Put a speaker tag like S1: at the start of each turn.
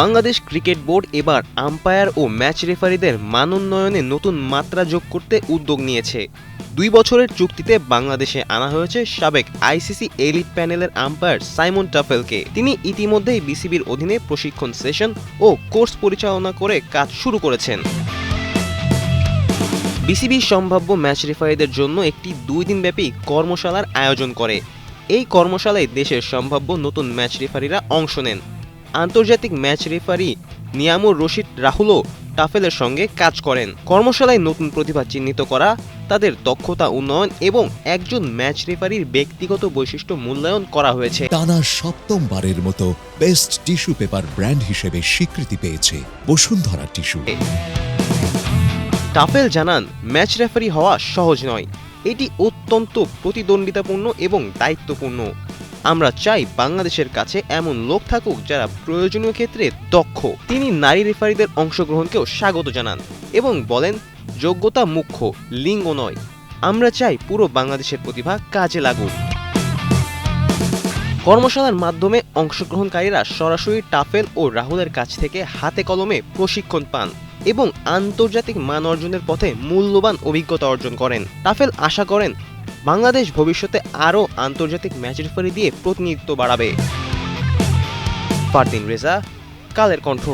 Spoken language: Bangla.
S1: বাংলাদেশ ক্রিকেট বোর্ড এবার আম্পায়ার ও ম্যাচ রেফারিদের মানোন্নয়নে নতুন মাত্রা যোগ করতে উদ্যোগ নিয়েছে। 2 বছরের চুক্তিতে বাংলাদেশে আনা হয়েছে সাবেক আইসিসি এলিট প্যানেলের আম্পায়ার সাইমন টাফেলকে। তিনি ইতিমধ্যেই বিসিবির অধীনে প্রশিক্ষণ সেশন ও কোর্স পরিচালনা করে কাজ শুরু করেছেন। বিসিবি সম্ভাব্য ম্যাচ রেফারিদের জন্য একটি 2 দিনব্যাপী কর্মশালার আয়োজন করে। এই কর্মশালায় দেশের সম্ভাব্য নতুন ম্যাচ রেফারিরা অংশ নেন। আন্তর্জাতিক ম্যাচ রেফারি নিয়ামুর রশিদ রাহুলও টাফেলের সঙ্গে কাজ করেন। কর্মশালায় নতুন প্রতিভা চিহ্নিত করা, তাদের দক্ষতা উন্নয়ন এবং একজন ম্যাচ রেফারির ব্যক্তিগত বৈশিষ্ট্য মূল্যায়ন করা হয়েছে।
S2: টানা 7ম-বারের মতো বেস্ট টিস্যু পেপার ব্র্যান্ড হিসেবে স্বীকৃতি পেয়েছে বসুন্ধরা টিস্যু।
S1: টাফেল জানান, ম্যাচ রেফারি হওয়া সহজ নয়। এটি অত্যন্ত প্রতিদ্বন্দ্বিতাপূর্ণ এবং দায়িত্বপূর্ণ। আমরা চাই বাংলাদেশের কাছে এমন লোক থাকুক যারা প্রয়োজনীয় ক্ষেত্রে দক্ষ। তিনি নারী রেফারিদের অংশগ্রহণকেও স্বাগত জানান এবং বলেন, যোগ্যতা মুখ্য, লিঙ্গ নয়। আমরা চাই পুরো বাংলাদেশের প্রতিভা কাজে লাগুক। কর্মশালার মাধ্যমে অংশগ্রহণকারীরা সরাসরি টাফেল ও রাহুলের কাছ থেকে হাতে কলমে প্রশিক্ষণ পান এবং আন্তর্জাতিক মান অর্জনের পথে মূল্যবান অভিজ্ঞতা অর্জন করেন। টাফেল আশা করেন বাংলাদেশ ভবিষ্যতে আরও আন্তর্জাতিক ম্যাচ রেফারি দিয়ে প্রতিনিধিত্ব বাড়াবে। ফারদিন রেজা, কালের কণ্ঠ।